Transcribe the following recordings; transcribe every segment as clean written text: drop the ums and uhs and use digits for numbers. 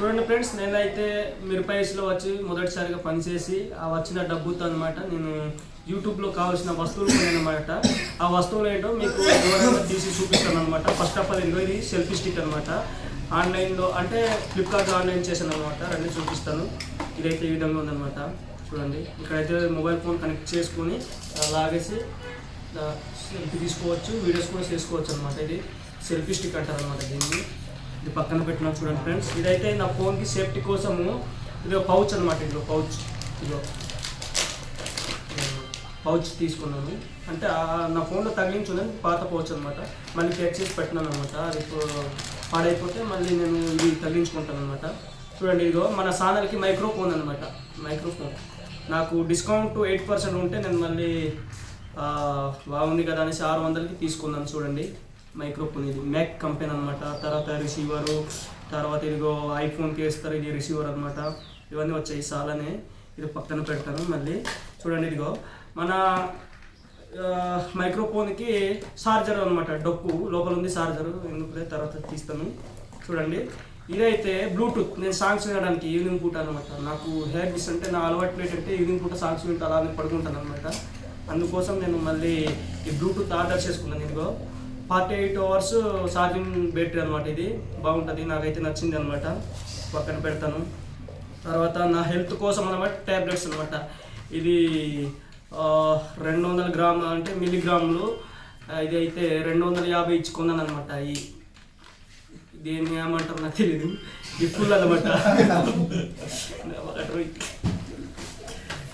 చూడండి ఫ్రెండ్స్, నేనైతే మిరపైస్లో వచ్చి మొదటిసారిగా పనిచేసి ఆ వచ్చిన డబ్బుతో అనమాట నేను యూట్యూబ్లో కావాల్సిన వస్తువులు కొనమాట. ఆ వస్తువులు ఏంటో మీకు వివరంగా తీసి చూపిస్తాను అనమాట. ఫస్ట్ ఆఫ్ ఆల్ ఇది సెల్ఫీ స్టిక్ అనమాట. ఆన్లైన్లో అంటే ఫ్లిప్కార్ట్లో ఆన్లైన్ చేశాను అనమాట. రెండు చూపిస్తాను. ఇదైతే ఈ విధంగా ఉందన్నమాట. చూడండి, ఇక్కడైతే మొబైల్ ఫోన్ కనెక్ట్ చేసుకొని లాగేసి సెల్ఫీ తీసుకోవచ్చు, వీడియోస్ కూడా చేసుకోవచ్చు అనమాట. ఇది సెల్ఫీ స్టిక్ అంటారు అనమాట. దీన్ని ఇది పక్కన పెట్టినా చూడండి ఫ్రెండ్స్. ఇదైతే నా ఫోన్కి సేఫ్టీ కోసము ఇది పౌచ్ అనమాట. ఇదిగో పౌచ్, ఇదిగో పౌచ్ తీసుకున్నాను. అంటే నా ఫోన్లో తగిలించుందని పాత పౌచ్ అనమాట. మళ్ళీ ప్యాక్ చేసి పెట్టినాను అనమాట. అది పాడైపోతే మళ్ళీ నేను ఇది తగిలించుకుంటాను అనమాట. చూడండి, ఇదిగో మన ఛానల్కి మైక్రోఫోన్ అనమాట. మైక్రోఫోన్ నాకు డిస్కౌంట్ 8% ఉంటే నేను మళ్ళీ బాగుంది కదా అనేసి 600కి తీసుకున్నాను. చూడండి, మైక్రోఫోన్ ఇది మ్యాక్ కంపెనీ అనమాట. తర్వాత రిసీవరు, తర్వాత ఇదిగో ఐఫోన్కి వేస్తారు, ఇది రిసీవర్ అనమాట. ఇవన్నీ వచ్చాయి చాలానే. ఇది పక్కన పెడతాను. మళ్ళీ చూడండి, ఇదిగో మన మైక్రోఫోన్కి చార్జర్ అనమాట. డొక్కు లోపల ఉంది చార్జరు. ఎందుకు తర్వాత తీస్తాను. చూడండి, ఇదైతే బ్లూటూత్. నేను సాంగ్స్ వినడానికి ఈవినింగ్ పూట అనమాట. నాకు హ్యాబిట్స్ అంటే నా అలవాటు ఏంటంటే ఈవినింగ్ పూట సాంగ్స్ వింటూ అలానే పడుకుంటాను అనమాట. అందుకోసం నేను మళ్ళీ ఈ బ్లూటూత్ ఆర్డర్ చేసుకున్నాను. ఇదిగో 48 hours ఛార్జింగ్ బ్యాటరీ అనమాట. ఇది బాగుంటుంది, నాకైతే నచ్చింది అనమాట. పక్కన పెడతాను. తర్వాత నా హెల్త్ కోసం అనమాట ట్యాబ్లెట్స్ అనమాట. ఇది 200 గ్రాములు అంటే మిల్లీగ్రాములు. ఇది అయితే 250 ఇచ్చుకున్నాను అనమాట. దీన్ని ఏమంటారు నాకు తెలియదు. ఇది ఫుల్ అనమాట.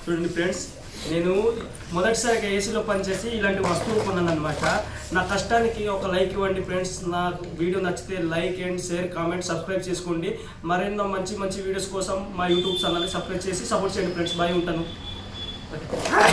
చూడండి ఫ్రెండ్స్, నేను మొదటిసారిగా ఏసీలో పనిచేసి ఇలాంటి వస్తువులు కొన్నాను అనమాట. నా కష్టానికి ఒక లైక్ ఇవ్వండి ఫ్రెండ్స్. నాకు వీడియో నచ్చితే like and share, comment, subscribe చేసుకోండి. మరెన్నో మంచి మంచి వీడియోస్ కోసం మా యూట్యూబ్ ఛానల్ని సబ్స్క్రైబ్ చేసి సపోర్ట్ చేయండి ఫ్రెండ్స్. బాయ్, ఉంటాను.